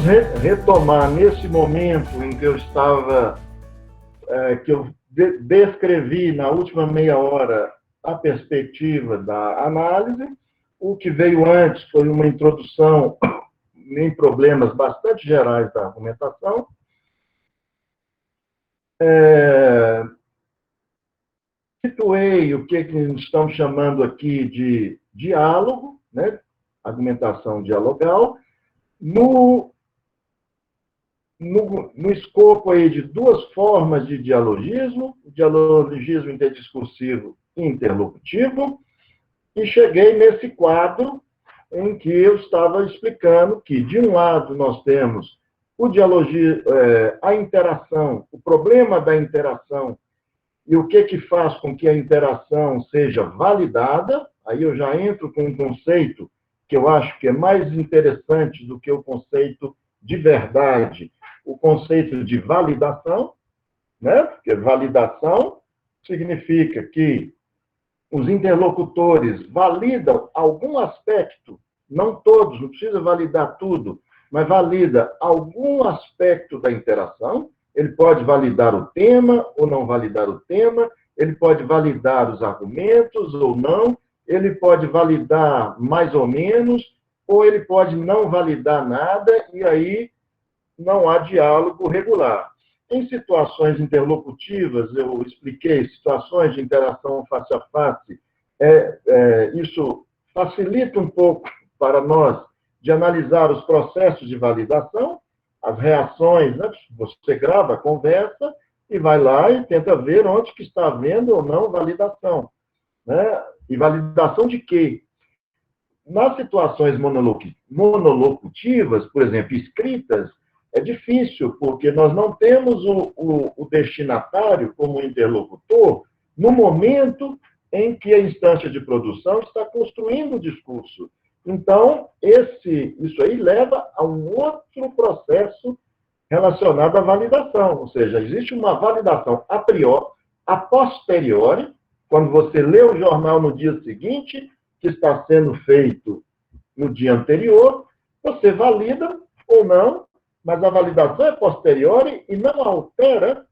Vamos retomar nesse momento em que eu estava, que eu descrevi na última meia hora a perspectiva da análise. O que veio antes foi uma introdução em problemas bastante gerais da argumentação. Situei o que estamos chamando aqui de diálogo, né? Argumentação dialogal, no escopo aí de duas formas de dialogismo, o dialogismo interdiscursivo e interlocutivo, e cheguei nesse quadro em que eu estava explicando que, de um lado, nós temos o dialogismo, a interação, o problema da interação, e o que faz com que a interação seja validada. Aí eu já entro com um conceito que eu acho que é mais interessante do que o conceito de verdade, o conceito de validação, né? Porque validação significa que os interlocutores validam algum aspecto, não todos, não precisa validar tudo, mas valida algum aspecto da interação. Ele pode validar o tema ou não validar o tema, ele pode validar os argumentos ou não, ele pode validar mais ou menos, ou ele pode não validar nada, e aí não há diálogo regular. Em situações interlocutivas, eu expliquei, situações de interação face a face, isso facilita um pouco para nós de analisar os processos de validação, as reações, né? Você grava a conversa e vai lá e tenta ver onde que está havendo ou não validação, né? E validação de quê? Nas situações monolocutivas, por exemplo, escritas, é difícil, porque nós não temos o destinatário como interlocutor no momento em que a instância de produção está construindo o discurso. Então, isso aí leva a um outro processo relacionado à validação, ou seja, existe uma validação a priori, a posteriori, quando você lê o jornal no dia seguinte, que está sendo feito no dia anterior, você valida ou não, mas a validação é posteriori e não altera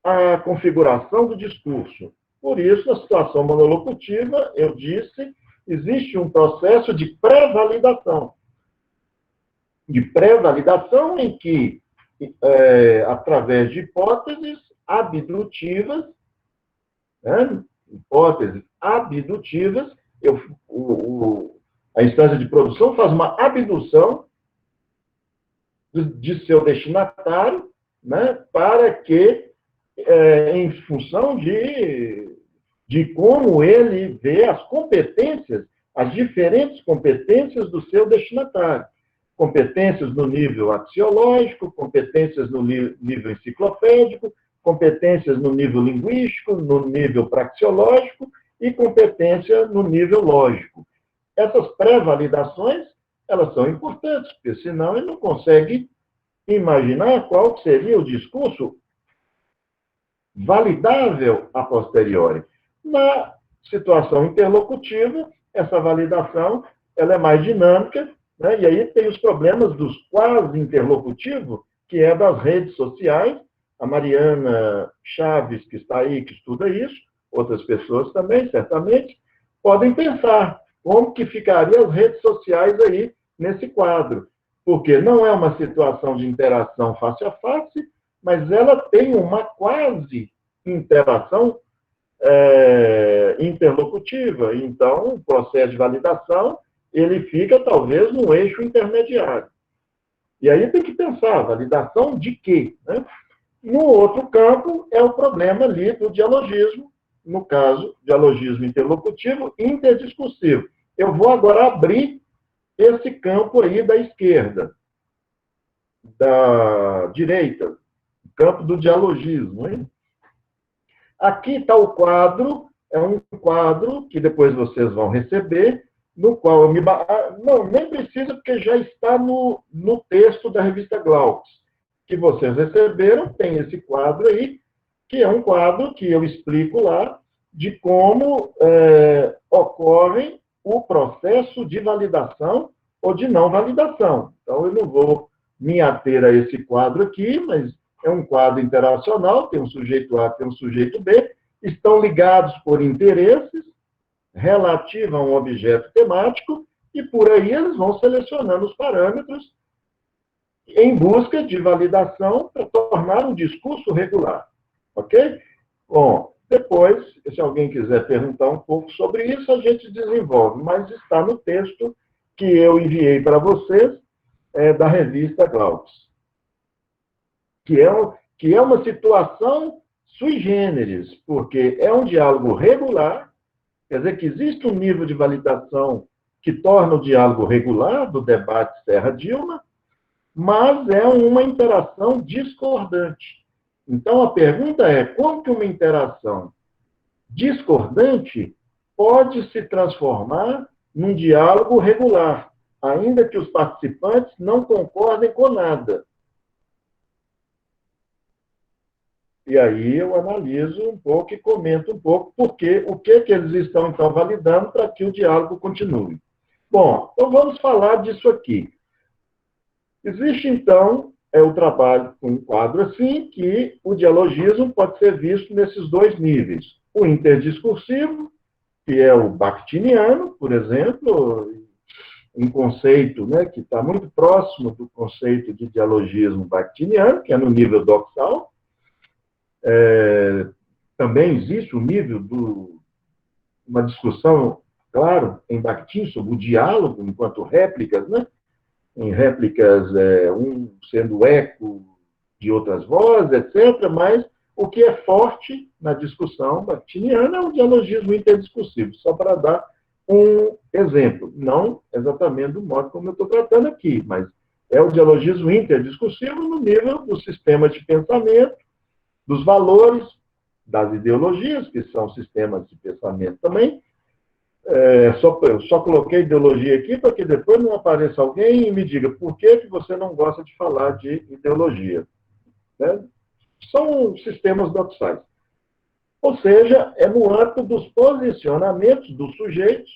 a configuração do discurso. Por isso, na situação monolocutiva, eu disse, existe um processo de pré-validação. De pré-validação em que, através de hipóteses abdutivas, né? Hipóteses abdutivas, a instância de produção faz uma abdução de seu destinatário, né? Para que, em função de como ele vê as competências, as diferentes competências do seu destinatário. Competências no nível axiológico, competências no nível enciclopédico, competências no nível linguístico, no nível praxeológico e competência no nível lógico. Essas pré-validações, elas são importantes, porque senão ele não consegue imaginar qual seria o discurso validável a posteriori. Na situação interlocutiva, essa validação ela é mais dinâmica, né? E aí tem os problemas dos quase interlocutivos, que é das redes sociais. A Mariana Chaves, que está aí, que estuda isso, outras pessoas também, certamente, podem pensar como que ficariam as redes sociais aí nesse quadro. Porque não é uma situação de interação face a face, mas ela tem uma quase interação interlocutiva. Então, o processo de validação, ele fica, talvez, no eixo intermediário. E aí tem que pensar, validação de quê? Né? No outro campo, é o problema ali do dialogismo, no caso, dialogismo interlocutivo e interdiscursivo. Eu vou agora abrir esse campo aí da esquerda, da direita, o campo do dialogismo. Hein? Aqui está o quadro, é um quadro que depois vocês vão receber, no qual eu me... Não, nem precisa, porque já está no texto da revista Glaucus, que vocês receberam, tem esse quadro aí, que é um quadro que eu explico lá, de como ocorre o processo de validação ou de não validação. Então, eu não vou me ater a esse quadro aqui, mas é um quadro interacional, tem um sujeito A, tem um sujeito B, estão ligados por interesses relativos a um objeto temático, e por aí eles vão selecionando os parâmetros em busca de validação para tornar um discurso regular. Ok? Bom, depois, se alguém quiser perguntar um pouco sobre isso, a gente desenvolve, mas está no texto que eu enviei para vocês, da revista Glaucus, que é uma situação sui generis, porque é um diálogo regular, quer dizer que existe um nível de validação que torna o diálogo regular do debate Serra-Dilma, mas é uma interação discordante. Então, a pergunta é, como que uma interação discordante pode se transformar num diálogo regular, ainda que os participantes não concordem com nada? E aí eu analiso um pouco e comento um pouco o que eles estão, então, validando para que o diálogo continue. Bom, então vamos falar disso aqui. Existe, então, o trabalho com um quadro assim, que o dialogismo pode ser visto nesses dois níveis. O interdiscursivo, que é o bakhtiniano, por exemplo, um conceito, né, que está muito próximo do conceito de dialogismo bakhtiniano, que é no nível doxal. Também existe o nível uma discussão, claro, em Bakhtin sobre o diálogo enquanto réplicas, né? Em réplicas, um sendo eco de outras vozes, etc., mas o que é forte na discussão bakhtiniana é o dialogismo interdiscursivo, só para dar um exemplo, não exatamente do modo como eu estou tratando aqui, mas é o dialogismo interdiscursivo no nível do sistema de pensamento, dos valores, das ideologias, que são sistemas de pensamento também. Eu só coloquei ideologia aqui para que depois não apareça alguém e me diga por que você não gosta de falar de ideologia. Né? São sistemas doxais. Ou seja, é no âmbito dos posicionamentos dos sujeitos,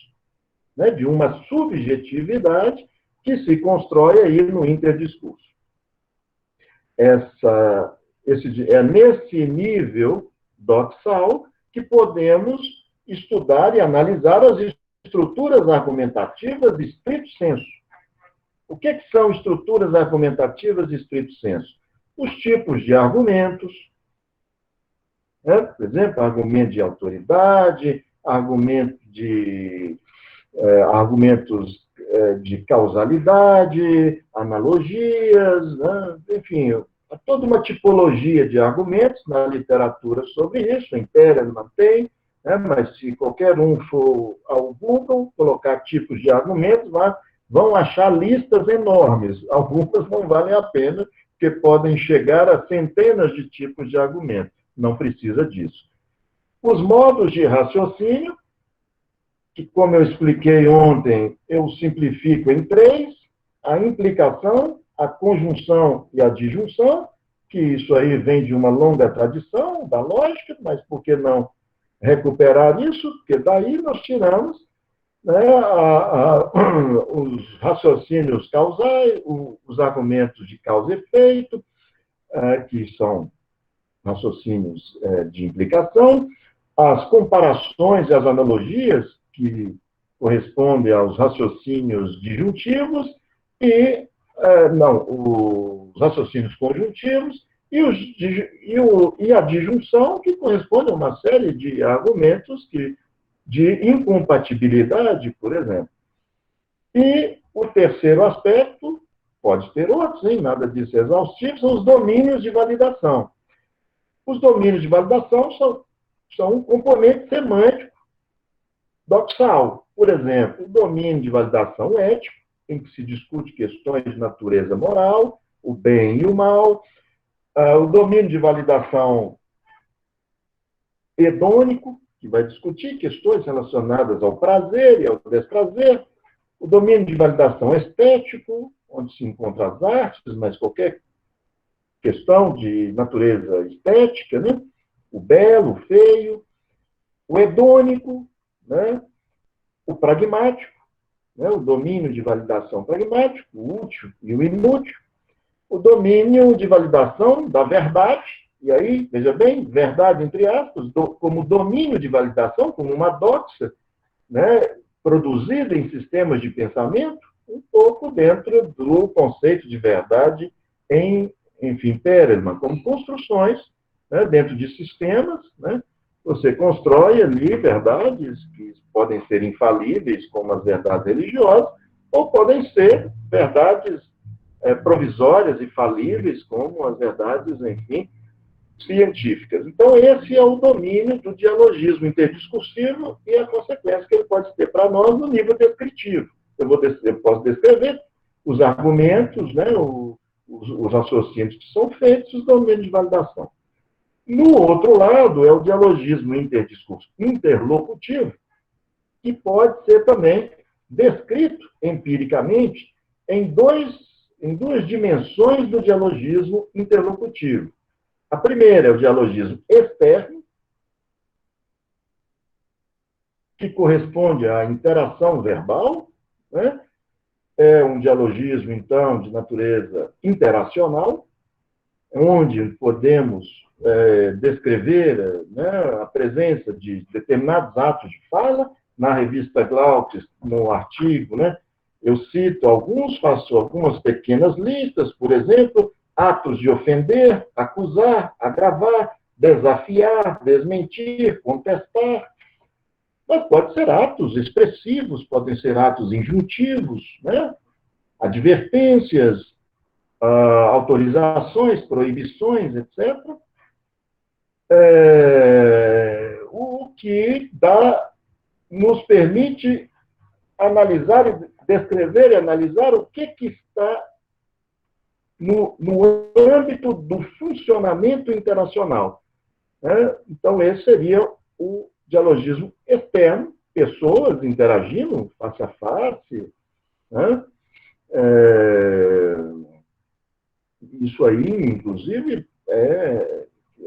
né, de uma subjetividade que se constrói aí no interdiscurso. É nesse nível doxal que podemos estudar e analisar as estruturas argumentativas de estrito senso. O que são estruturas argumentativas de estrito senso? Os tipos de argumentos, né? Por exemplo, argumento de autoridade, argumentos de causalidade, analogias, né? Enfim, há toda uma tipologia de argumentos na literatura sobre isso, em Perelman tem, né? Mas se qualquer um for ao Google, colocar tipos de argumentos lá, vão achar listas enormes. Algumas não valem a pena, porque podem chegar a centenas de tipos de argumentos. Não precisa disso. Os modos de raciocínio, que, como eu expliquei ontem, eu simplifico em 3, a implicação, a conjunção e a disjunção, que isso aí vem de uma longa tradição da lógica, mas por que não recuperar isso? Porque daí nós tiramos, né, os raciocínios causais, os argumentos de causa e efeito, que são raciocínios de implicação, as comparações e as analogias, que correspondem aos raciocínios disjuntivos, e os raciocínios conjuntivos, e a disjunção, que corresponde a uma série de argumentos de incompatibilidade, por exemplo. E o terceiro aspecto, pode ter outros, hein? Nada disso é exaustivo, são os domínios de validação. Os domínios de validação são um componente semântico doxal. Por exemplo, o domínio de validação ético, em que se discute questões de natureza moral, o bem e o mal. O domínio de validação hedônico, que vai discutir questões relacionadas ao prazer e ao desprazer. O domínio de validação estético, onde se encontram as artes, mas qualquer questão de natureza estética, né? O belo, o feio. O hedônico, né? O pragmático, né? O domínio de validação pragmático, o útil e o inútil, o domínio de validação da verdade, e aí, veja bem, verdade entre aspas, como domínio de validação, como uma doxa, né, produzida em sistemas de pensamento, um pouco dentro do conceito de verdade enfim, Perelman, como construções, né, dentro de sistemas, né, você constrói ali verdades que podem ser infalíveis, como as verdades religiosas, ou podem ser verdades provisórias e falíveis, como as verdades, enfim, científicas. Então, esse é o domínio do dialogismo interdiscursivo e a consequência que ele pode ter para nós no nível descritivo. Eu posso descrever os argumentos, né, os raciocínios que são feitos, os domínios de validação. No outro lado, é o dialogismo interlocutivo, que pode ser também descrito empiricamente em duas dimensões do dialogismo interlocutivo. A primeira é o dialogismo externo, que corresponde à interação verbal, né? É um dialogismo, então, de natureza interacional, onde podemos descrever, né, a presença de determinados atos de fala. Na revista Glauques, no artigo, né, eu cito alguns, faço algumas pequenas listas, por exemplo, atos de ofender, acusar, agravar, desafiar, desmentir, contestar. Mas pode ser atos expressivos, podem ser atos injuntivos, né? Advertências, autorizações, proibições, etc. O que nos permite analisar, descrever e analisar o que está no âmbito do funcionamento internacional. Né? Então, esse seria o dialogismo externo, pessoas interagindo face a face. Né? Isso aí, inclusive,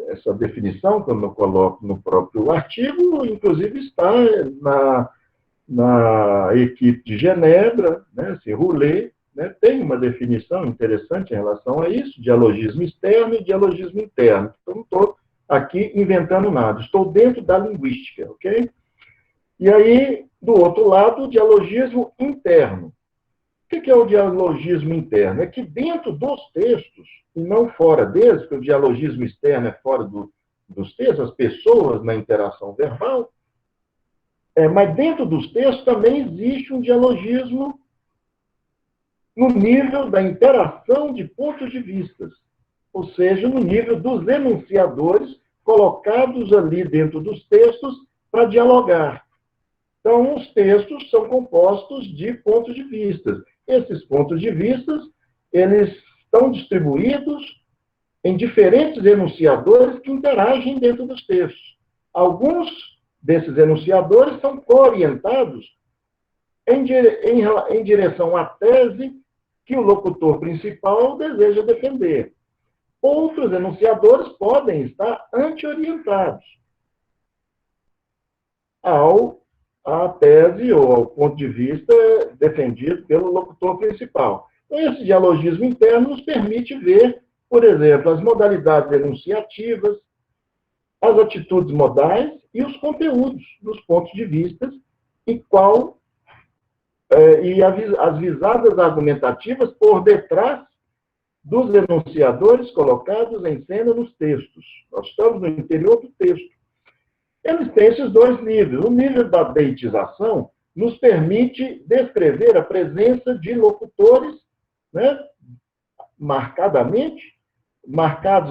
essa definição, como eu coloco no próprio artigo, inclusive está na equipe de Genebra, né, Roulet, né, tem uma definição interessante em relação a isso, dialogismo externo e dialogismo interno. Então, não estou aqui inventando nada, estou dentro da linguística, ok? E aí, do outro lado, o dialogismo interno. O que é o dialogismo interno? É que dentro dos textos, e não fora deles, porque o dialogismo externo é fora dos textos, as pessoas na interação verbal, mas dentro dos textos também existe um dialogismo no nível da interação de pontos de vista, ou seja, no nível dos enunciadores colocados ali dentro dos textos para dialogar. Então, os textos são compostos de pontos de vista. Esses pontos de vista, eles estão distribuídos em diferentes enunciadores que interagem dentro dos textos. Alguns desses enunciadores são orientados em direção à tese que o locutor principal deseja defender. Outros enunciadores podem estar anti-orientados à tese ou ao ponto de vista defendido pelo locutor principal. Então, esse dialogismo interno nos permite ver, por exemplo, as modalidades enunciativas, as atitudes modais e os conteúdos dos pontos de vista e as visadas argumentativas por detrás dos enunciadores colocados em cena nos textos. Nós estamos no interior do texto. Eles têm esses dois níveis. O nível da deitização nos permite descrever a presença de locutores, né, marcados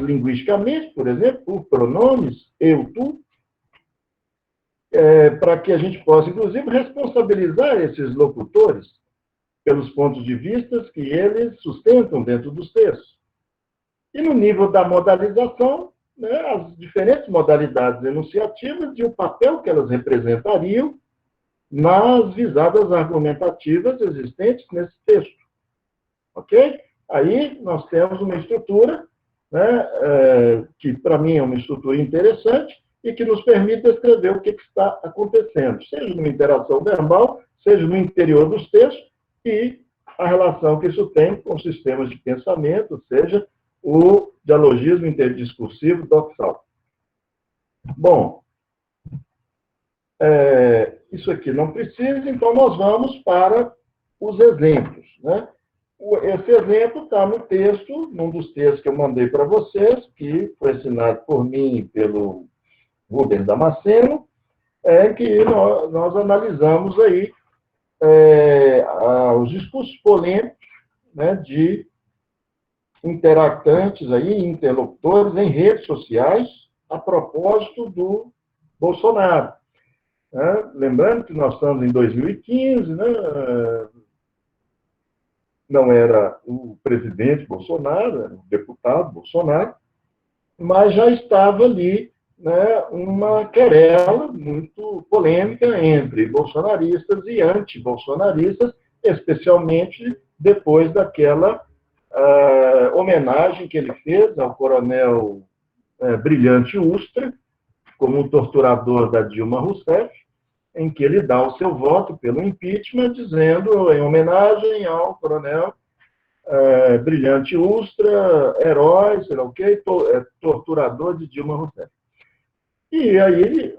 linguisticamente, por exemplo, por pronomes, eu, tu, para que a gente possa, inclusive, responsabilizar esses locutores pelos pontos de vista que eles sustentam dentro dos textos. E no nível da modalização, né, as diferentes modalidades enunciativas e o papel que elas representariam nas visadas argumentativas existentes nesse texto. Ok? Aí nós temos uma estrutura, né, que para mim é uma estrutura interessante, e que nos permite descrever o que está acontecendo, seja numa interação verbal, seja no interior dos textos, e a relação que isso tem com sistemas de pensamento, seja o dialogismo interdiscursivo doxal. Bom, isso aqui não precisa, então nós vamos para os exemplos, né? Esse exemplo está no texto, num dos textos que eu mandei para vocês, que foi assinado por mim e pelo Rubens Damasceno, que nós analisamos aí os discursos polêmicos, né, de interactantes, aí, interlocutores em redes sociais a propósito do Bolsonaro. Né? Lembrando que nós estamos em 2015, né? Não era o presidente Bolsonaro, era o deputado Bolsonaro, mas já estava ali, né, uma querela muito polêmica entre bolsonaristas e anti-bolsonaristas, especialmente depois daquela homenagem que ele fez ao coronel Brilhante Ustra, como um torturador da Dilma Rousseff, em que ele dá o seu voto pelo impeachment, dizendo, em homenagem ao coronel Brilhante Ustra, herói, sei lá o quê, torturador de Dilma Rousseff. E aí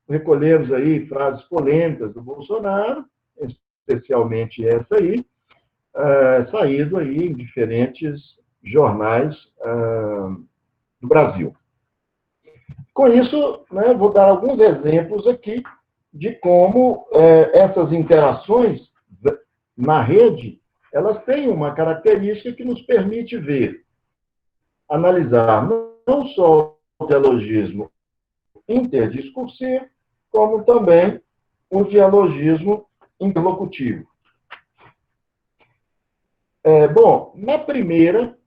recolhemos aí frases polêmicas do Bolsonaro, especialmente essa aí, saído aí em diferentes jornais do Brasil. Com isso, né, vou dar alguns exemplos aqui de como essas interações na rede, elas têm uma característica que nos permite ver, analisar não só o dialogismo interdiscursivo, como também o dialogismo interlocutivo. Bom, na primeira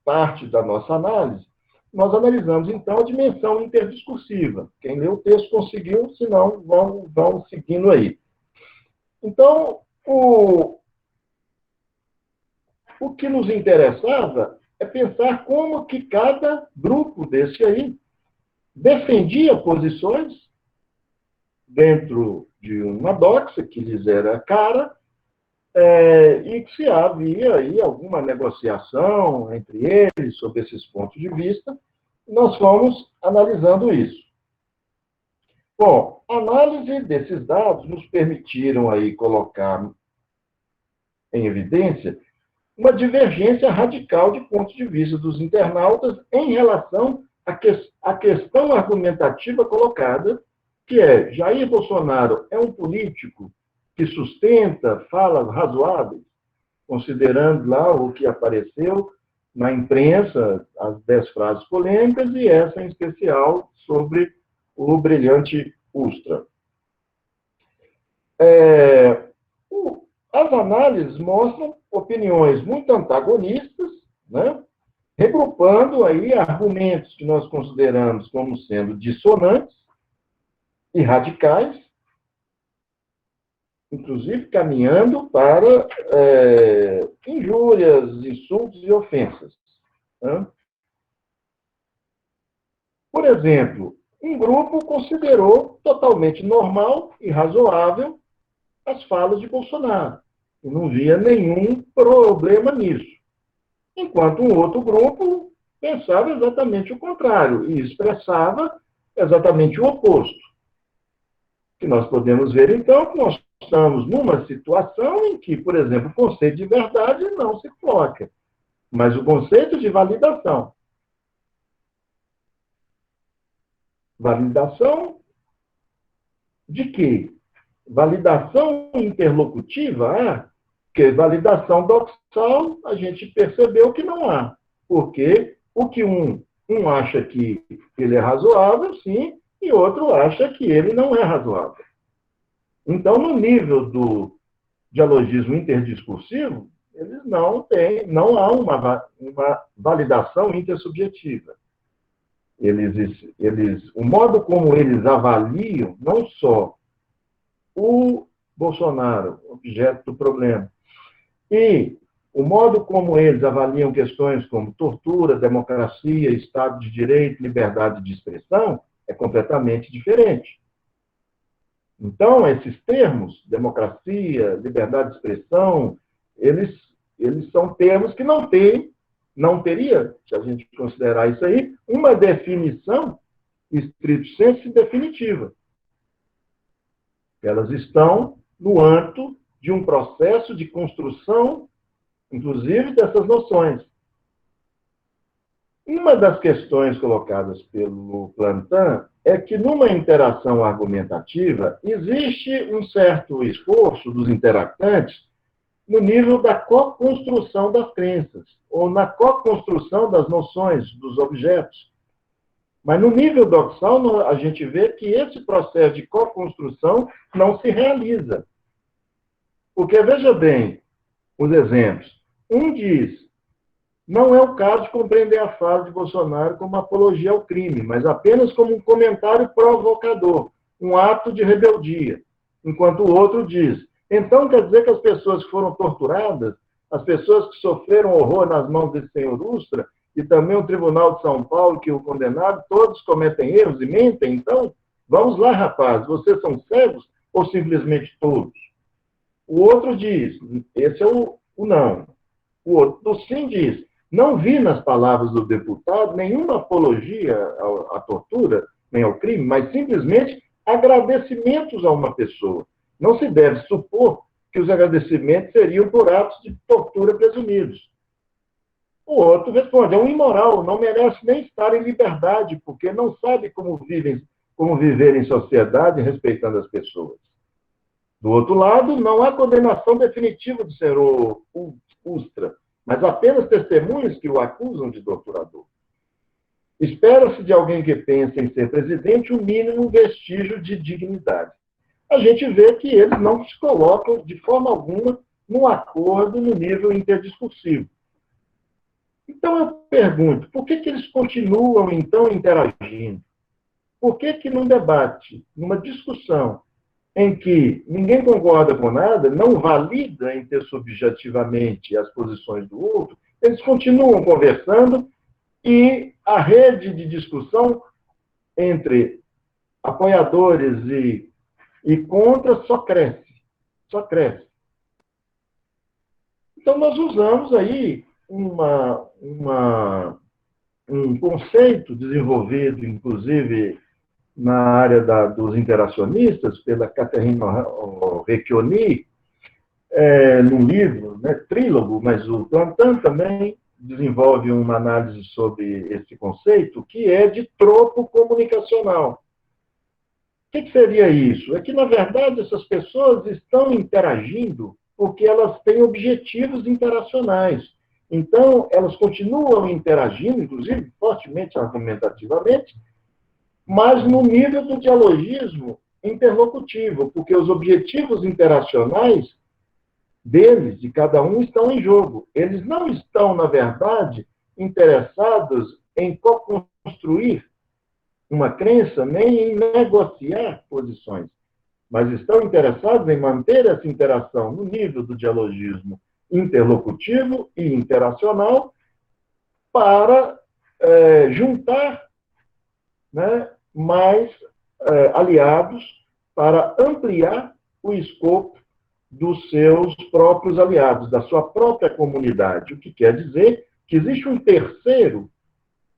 parte da nossa análise, nós analisamos, então, a dimensão interdiscursiva. Quem leu o texto conseguiu, se não, vão seguindo aí. Então, o que nos interessava é pensar como que cada grupo desse aí defendia posições dentro de uma doxa que lhes era cara, e que se havia aí alguma negociação entre eles sobre esses pontos de vista, nós fomos analisando isso. Bom, a análise desses dados nos permitiram aí colocar em evidência uma divergência radical de pontos de vista dos internautas em relação à questão argumentativa colocada, que é: Jair Bolsonaro é um político que sustenta falas razoáveis, considerando lá o que apareceu na imprensa, as 10 frases polêmicas, e essa em especial sobre o Brilhante Ustra. As análises mostram opiniões muito antagonistas, né, regrupando aí argumentos que nós consideramos como sendo dissonantes e radicais, inclusive caminhando para injúrias, insultos e ofensas. Né? Por exemplo, um grupo considerou totalmente normal e razoável as falas de Bolsonaro, e não via nenhum problema nisso. Enquanto um outro grupo pensava exatamente o contrário e expressava exatamente o oposto. Que nós podemos ver, então, que nós estamos numa situação em que, por exemplo, o conceito de verdade não se coloca, mas o conceito de validação. Validação de quê? Validação interlocutiva, porque validação doxal a gente percebeu que não há, porque o que um acha que ele é razoável, sim, e outro acha que ele não é razoável. Então, no nível do dialogismo interdiscursivo, eles não há uma validação intersubjetiva. O modo como eles avaliam, não só o Bolsonaro, objeto do problema, e o modo como eles avaliam questões como tortura, democracia, Estado de Direito, liberdade de expressão, é completamente diferente. Então, esses termos, democracia, liberdade de expressão, eles são termos que não teria, se a gente considerar isso aí, uma definição stricto sensu definitiva. Elas estão no âmbito de um processo de construção, inclusive, dessas noções. Uma das questões colocadas pelo Plantin é que, numa interação argumentativa, existe um certo esforço dos interactantes no nível da co-construção das crenças, ou na co-construção das noções, dos objetos. Mas, no nível doxal, a gente vê que esse processo de co-construção não se realiza. Porque, veja bem, os exemplos. Um diz, não é o caso de compreender a fala de Bolsonaro como apologia ao crime, mas apenas como um comentário provocador, um ato de rebeldia. Enquanto o outro diz, então quer dizer que as pessoas que foram torturadas, as pessoas que sofreram horror nas mãos desse senhor Ustra, e também o Tribunal de São Paulo que o condenaram, todos cometem erros e mentem, então, vamos lá, rapaz, vocês são cegos ou simplesmente todos? O outro diz, esse é o não. O outro, do sim, diz, não vi nas palavras do deputado nenhuma apologia à tortura, nem ao crime, mas simplesmente agradecimentos a uma pessoa. Não se deve supor que os agradecimentos seriam por atos de tortura presumidos. O outro responde, é um imoral, não merece nem estar em liberdade, porque não sabe como viver em sociedade respeitando as pessoas. Do outro lado, não há condenação definitiva do senhor Ustra, mas apenas testemunhos que o acusam de torturador. Espera-se de alguém que pense em ser presidente o mínimo vestígio de dignidade. A gente vê que eles não se colocam de forma alguma num acordo no nível interdiscursivo. Então eu pergunto, por que eles continuam, então, interagindo? Por que num debate, numa discussão, em que ninguém concorda com nada, não valida intersubjetivamente as posições do outro, eles continuam conversando e a rede de discussão entre apoiadores e contra só cresce. Só cresce. Então, nós usamos aí um conceito desenvolvido, inclusive, na área dos interacionistas, pela Catherine Recchioni, num livro, né, trílogo, mas o Plantin também desenvolve uma análise sobre esse conceito, que é de tropo comunicacional. O que seria isso? É que, na verdade, essas pessoas estão interagindo porque elas têm objetivos interacionais. Então, elas continuam interagindo, inclusive, fortemente argumentativamente, mas no nível do dialogismo interlocutivo, porque os objetivos interacionais deles, de cada um, estão em jogo. Eles não estão, na verdade, interessados em co-construir uma crença, nem em negociar posições, mas estão interessados em manter essa interação no nível do dialogismo interlocutivo e interacional para juntar, né, mais aliados para ampliar o escopo dos seus próprios aliados, da sua própria comunidade. O que quer dizer que existe um terceiro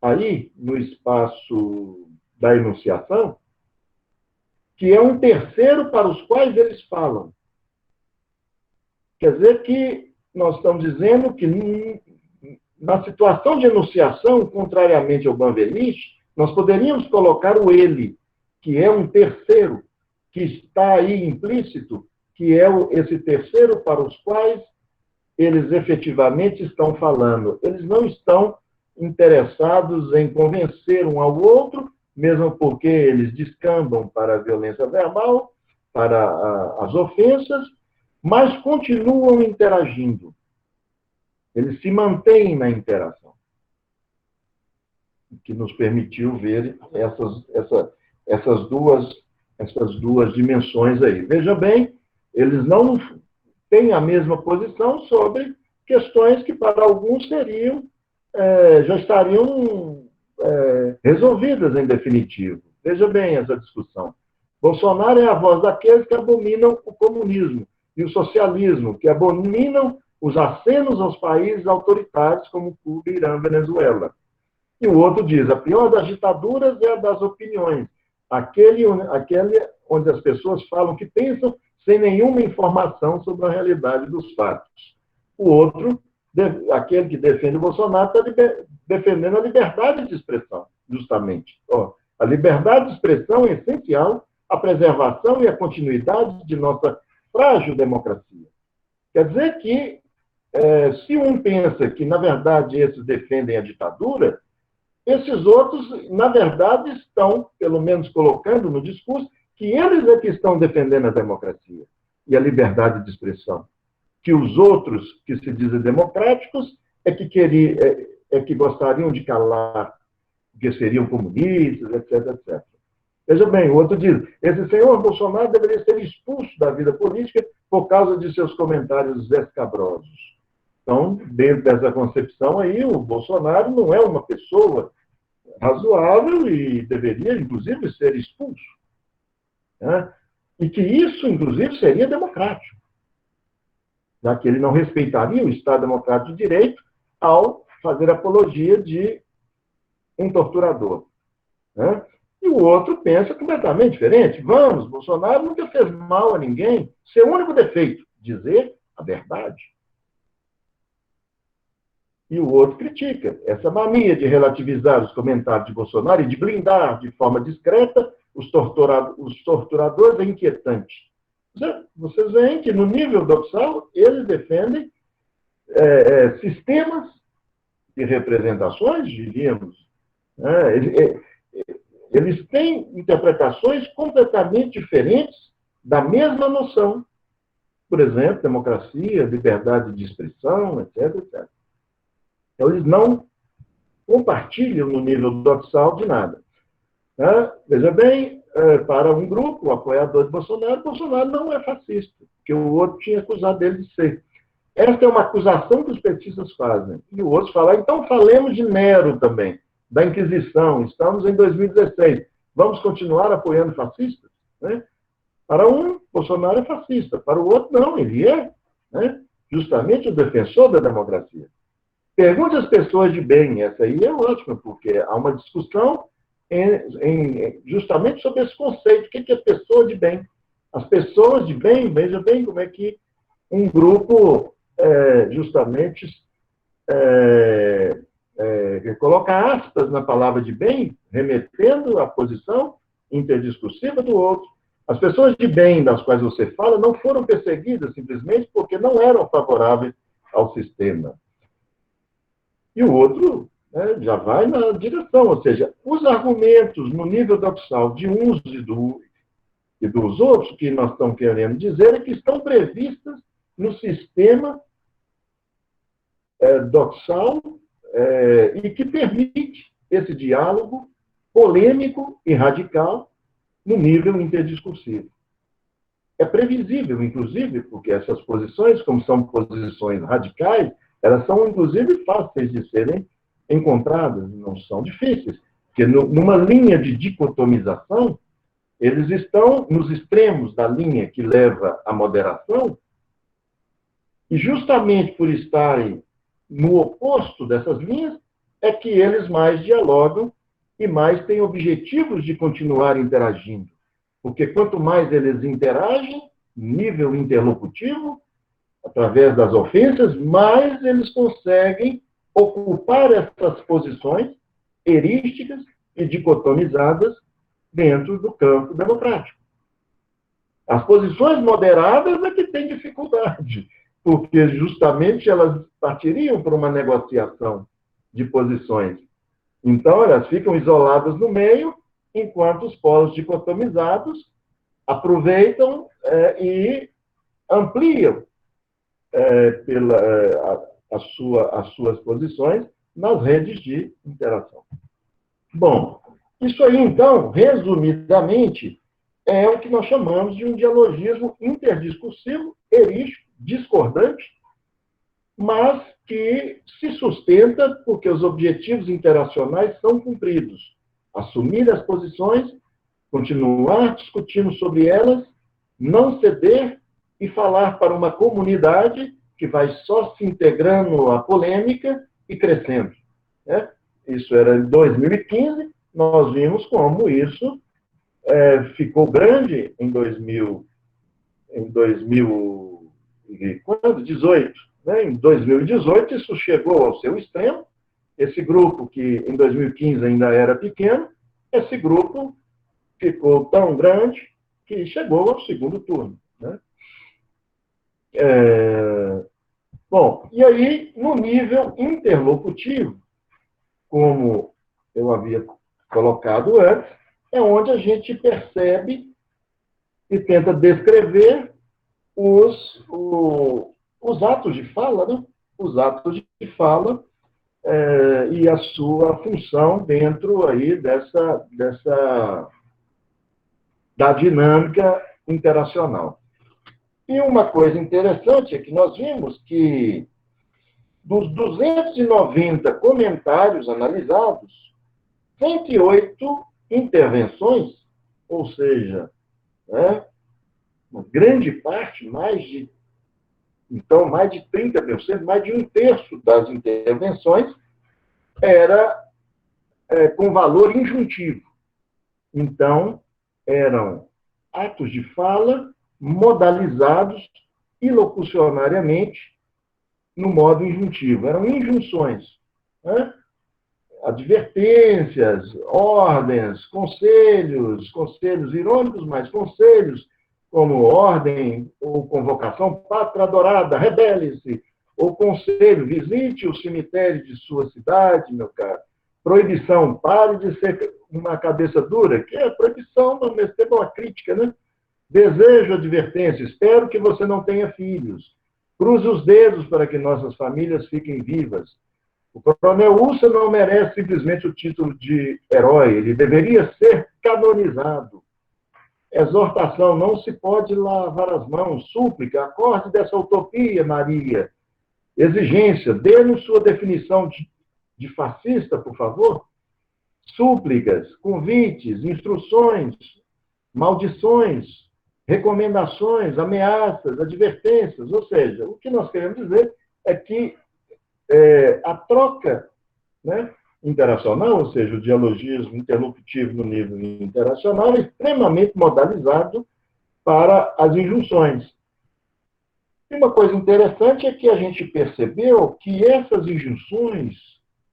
aí no espaço da enunciação, que é um terceiro para os quais eles falam. Quer dizer que nós estamos dizendo que na situação de enunciação, contrariamente ao Banvelisch, nós poderíamos colocar o ele, que é um terceiro, que está aí implícito, que é esse terceiro para os quais eles efetivamente estão falando. Eles não estão interessados em convencer um ao outro, mesmo porque eles descambam para a violência verbal, para as ofensas, mas continuam interagindo. Eles se mantêm na interação, que nos permitiu ver essas duas dimensões aí. Veja bem, eles não têm a mesma posição sobre questões que para alguns seriam, já estariam resolvidas em definitivo. Veja bem essa discussão. Bolsonaro é a voz daqueles que abominam o comunismo e o socialismo, que abominam os acenos aos países autoritários como Cuba, Irã, Venezuela. E o outro diz, a pior das ditaduras é a das opiniões, aquele onde as pessoas falam que pensam sem nenhuma informação sobre a realidade dos fatos. O outro, aquele que defende o Bolsonaro, está defendendo a liberdade de expressão, justamente. A liberdade de expressão é essencial à preservação e à continuidade de nossa frágil democracia. Quer dizer que, se um pensa que, na verdade, esses defendem a ditadura, esses outros, na verdade, estão, pelo menos colocando no discurso, que eles é que estão defendendo a democracia e a liberdade de expressão. Que os outros, que se dizem democráticos, é que gostariam de calar, que seriam comunistas, etc, etc. Veja bem, o outro diz, esse senhor Bolsonaro deveria ser expulso da vida política por causa de seus comentários escabrosos. Então, dentro dessa concepção aí, o Bolsonaro não é uma pessoa razoável e deveria, inclusive, ser expulso. Né? E que isso, inclusive, seria democrático, já que ele não respeitaria o Estado Democrático de Direito ao fazer apologia de um torturador. Né? E o outro pensa completamente diferente. Vamos, Bolsonaro nunca fez mal a ninguém. Seu único defeito, dizer a verdade. E o outro critica essa mania de relativizar os comentários de Bolsonaro e de blindar de forma discreta os torturadores é inquietante. Vocês veem que, no nível doxal, eles defendem sistemas de representações, diríamos. Eles têm interpretações completamente diferentes da mesma noção. Por exemplo, democracia, liberdade de expressão, etc, etc. Então, eles não compartilham no nível doxal de nada. Veja bem, para um grupo, o apoiador de Bolsonaro, Bolsonaro não é fascista, que o outro tinha acusado ele de ser. Esta é uma acusação que os petistas fazem. E o outro fala, então falemos de Nero também, da Inquisição, estamos em 2016, vamos continuar apoiando fascistas? Né? Para um, Bolsonaro é fascista, para o outro, não, ele é justamente o defensor da democracia. Pergunte às pessoas de bem, essa aí é ótima, porque há uma discussão justamente sobre esse conceito, o que é pessoa de bem. As pessoas de bem, veja bem como é que um grupo justamente coloca aspas na palavra de bem, remetendo à posição interdiscursiva do outro. As pessoas de bem das quais você fala não foram perseguidas simplesmente porque não eram favoráveis ao sistema. E o outro já vai na direção, ou seja, os argumentos no nível doxal de uns e dos outros, que nós estamos querendo dizer, é que estão previstas no sistema doxal e que permite esse diálogo polêmico e radical no nível interdiscursivo. É previsível, inclusive, porque essas posições, como são posições radicais, elas são, inclusive, fáceis de serem encontradas, não são difíceis. Porque numa linha de dicotomização, eles estão nos extremos da linha que leva à moderação, e justamente por estarem no oposto dessas linhas, é que eles mais dialogam e mais têm objetivos de continuar interagindo. Porque quanto mais eles interagem, nível interlocutivo, através das ofensas, mais eles conseguem ocupar essas posições erísticas e dicotomizadas dentro do campo democrático. As posições moderadas é que têm dificuldade, porque justamente elas partiriam por uma negociação de posições. Então, elas ficam isoladas no meio, enquanto os polos dicotomizados aproveitam e ampliam as suas posições nas redes de interação. Bom, isso aí, então, resumidamente, é o que nós chamamos de um dialogismo interdiscursivo, erístico, discordante, mas que se sustenta porque os objetivos interacionais são cumpridos. Assumir as posições, continuar discutindo sobre elas, não ceder e falar para uma comunidade que vai só se integrando à polêmica e crescendo. Né? Isso era em 2015, nós vimos como isso ficou grande em 2018. Né? Em 2018, isso chegou ao seu extremo. Esse grupo, que em 2015 ainda era pequeno, esse grupo ficou tão grande que chegou ao segundo turno. Né? Bom, e aí, no nível interlocutivo, como eu havia colocado antes, é onde a gente percebe e tenta descrever os atos de fala, né? Os atos de fala e a sua função dentro aí da dinâmica interacional. E uma coisa interessante é que nós vimos que dos 290 comentários analisados, 108 intervenções, ou seja, né, uma grande parte, mais de 30%, mais de um terço das intervenções era com valor injuntivo. Então, eram atos de fala modalizados ilocucionariamente no modo injuntivo. Eram injunções. Né? Advertências, ordens, conselhos irônicos, mas conselhos, como ordem ou convocação, pátria adorada, rebele-se, ou conselho, visite o cemitério de sua cidade, meu caro. Proibição, pare de ser uma cabeça dura, que é proibição, mas ao mesmo tempo é uma crítica, né? Desejo advertência, espero que você não tenha filhos. Cruze os dedos para que nossas famílias fiquem vivas. O coronel Ursa não merece simplesmente o título de herói, ele deveria ser canonizado. Exortação, não se pode lavar as mãos. Súplica, acorde dessa utopia, Maria. Exigência, dê-nos sua definição de fascista, por favor. Súplicas, convites, instruções, maldições, recomendações, ameaças, advertências. Ou seja, o que nós queremos dizer é que a troca, né, interacional, ou seja, o dialogismo interlocutivo no nível interacional, é extremamente modalizado para as injunções. E uma coisa interessante é que a gente percebeu que essas injunções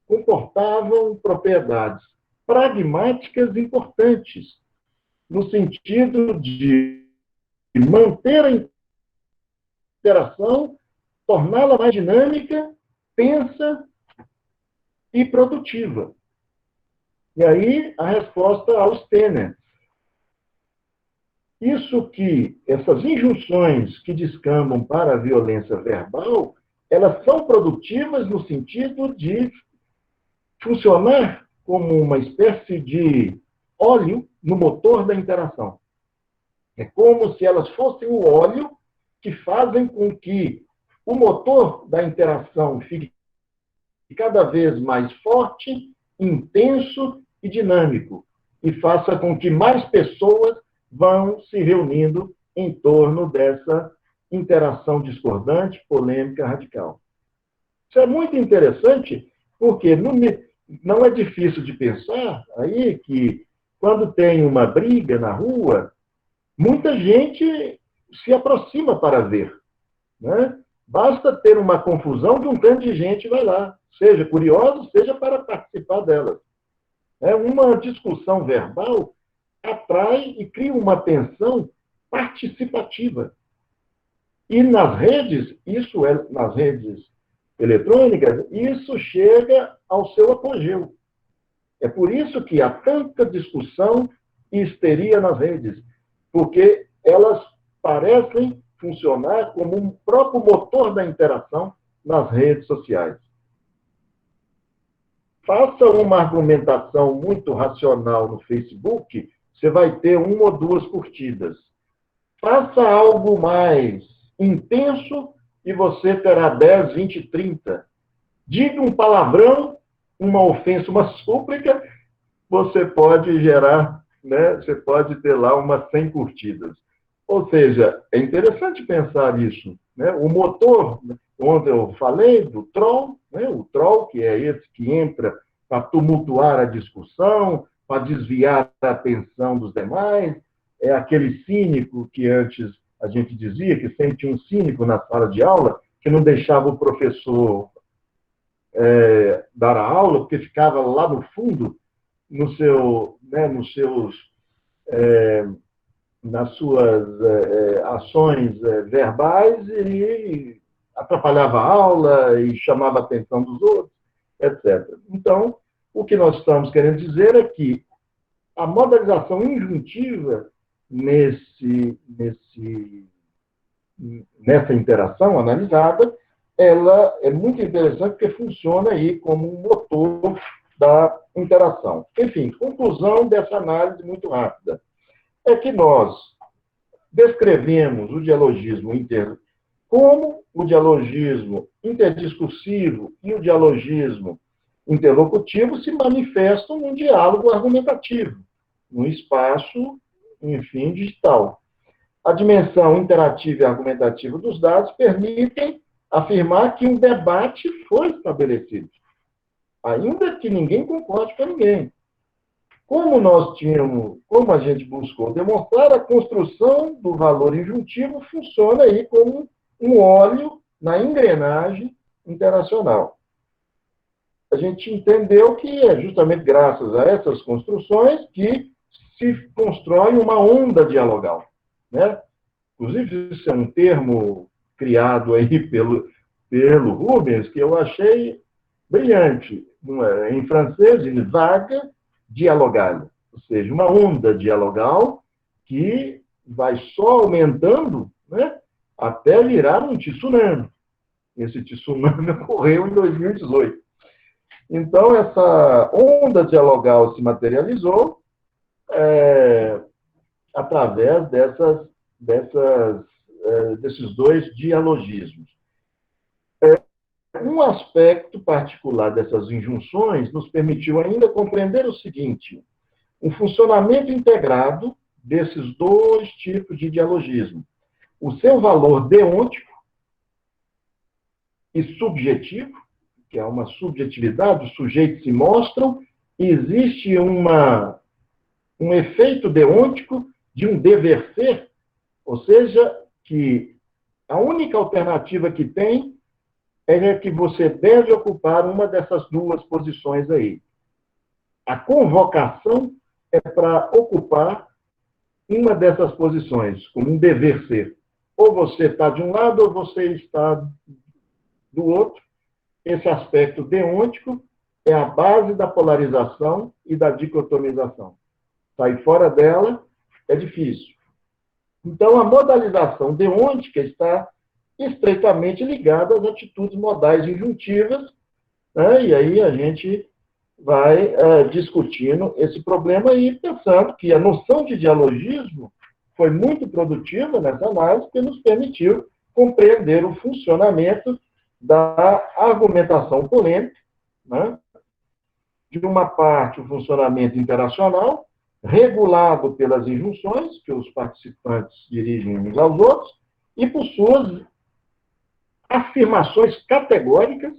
comportavam propriedades pragmáticas importantes, no sentido de manter a interação, torná-la mais dinâmica, tensa e produtiva. E aí, a resposta aos Tener. Essas injunções que descambam para a violência verbal, elas são produtivas no sentido de funcionar como uma espécie de óleo no motor da interação. É como se elas fossem o óleo que fazem com que o motor da interação fique cada vez mais forte, intenso e dinâmico, e faça com que mais pessoas vão se reunindo em torno dessa interação discordante, polêmica, radical. Isso é muito interessante, porque não é difícil de pensar aí que, quando tem uma briga na rua, muita gente se aproxima para ver. Né? Basta ter uma confusão que um tanto de gente vai lá, seja curioso, seja para participar dela. Uma discussão verbal atrai e cria uma tensão participativa. E nas redes, nas redes eletrônicas, isso chega ao seu apogeu. É por isso que há tanta discussão e histeria nas redes, porque elas parecem funcionar como um próprio motor da interação nas redes sociais. Faça uma argumentação muito racional no Facebook, você vai ter uma ou duas curtidas. Faça algo mais intenso e você terá 10, 20, 30. Diga um palavrão, uma ofensa, uma súplica, você pode gerar, né? Você pode ter lá umas 100 curtidas. Ou seja, é interessante pensar isso, né? O motor, onde eu falei do troll, né? O troll, que é esse que entra para tumultuar a discussão, para desviar a atenção dos demais, é aquele cínico que antes a gente dizia que sempre tinha um cínico na sala de aula, que não deixava o professor dar a aula, porque ficava lá no fundo, no seu, né, nos seus, nas suas ações verbais e atrapalhava a aula e chamava a atenção dos outros, etc. Então, o que nós estamos querendo dizer é que a modalização injuntiva nessa interação analisada, ela é muito interessante porque funciona aí como um motor da interação. Enfim, conclusão dessa análise muito rápida é que nós descrevemos o dialogismo como o dialogismo interdiscursivo e o dialogismo interlocutivo se manifestam num diálogo argumentativo, num espaço, enfim, digital. A dimensão interativa e argumentativa dos dados permitem afirmar que um debate foi estabelecido, ainda que ninguém concorde com ninguém. Como a gente buscou demonstrar, a construção do valor injuntivo funciona aí como um óleo na engrenagem interacional. A gente entendeu que é justamente graças a essas construções que se constrói uma onda dialogal, né? Inclusive, isso é um termo criado aí pelo Rubens, que eu achei brilhante. Em francês, une vague dialogale, ou seja, uma onda dialogal que vai só aumentando, né, até virar um tsunami. Esse tsunami ocorreu em 2018. Então, essa onda dialogal se materializou através desses dois dialogismos. Um aspecto particular dessas injunções nos permitiu ainda compreender o seguinte: o funcionamento integrado desses dois tipos de dialogismo. O seu valor deôntico e subjetivo, que é uma subjetividade, os sujeitos se mostram, e existe um efeito deôntico de um dever ser, ou seja, que a única alternativa que tem é que você deve ocupar uma dessas duas posições aí. A convocação é para ocupar uma dessas posições, como um dever ser. Ou você está de um lado, ou você está do outro. Esse aspecto deôntico é a base da polarização e da dicotomização. Sair fora dela é difícil. Então, a modalização deôntica está estreitamente ligada às atitudes modais injuntivas, né? E aí a gente vai discutindo esse problema e pensando que a noção de dialogismo foi muito produtiva nessa análise, porque nos permitiu compreender o funcionamento da argumentação polêmica, né? De uma parte, o funcionamento interacional, regulado pelas injunções que os participantes dirigem uns aos outros, e por suas afirmações categóricas,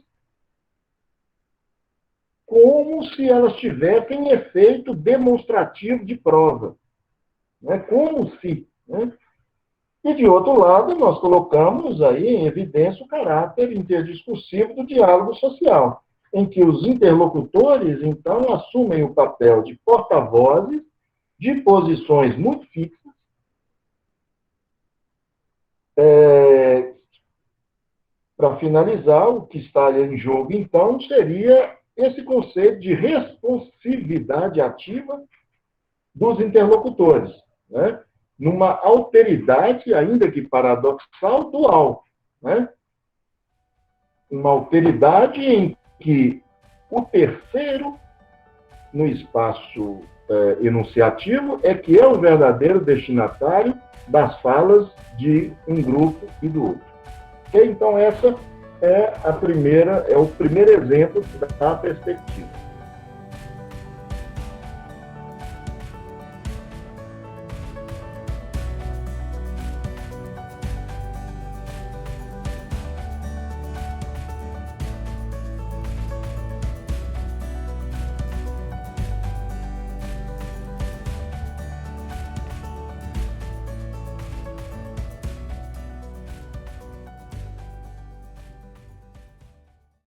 como se elas tivessem efeito demonstrativo de prova. Né? Como se. Né? E, de outro lado, nós colocamos aí em evidência o caráter interdiscursivo do diálogo social, em que os interlocutores, então, assumem o papel de porta-vozes de posições muito fixas, para finalizar, o que está em jogo, então, seria esse conceito de responsividade ativa dos interlocutores, né? Numa alteridade, ainda que paradoxal, dual. Né? Uma alteridade em que o terceiro, no espaço enunciativo, é que é o verdadeiro destinatário das falas de um grupo e do outro. Então, essa é o primeiro exemplo da perspectiva.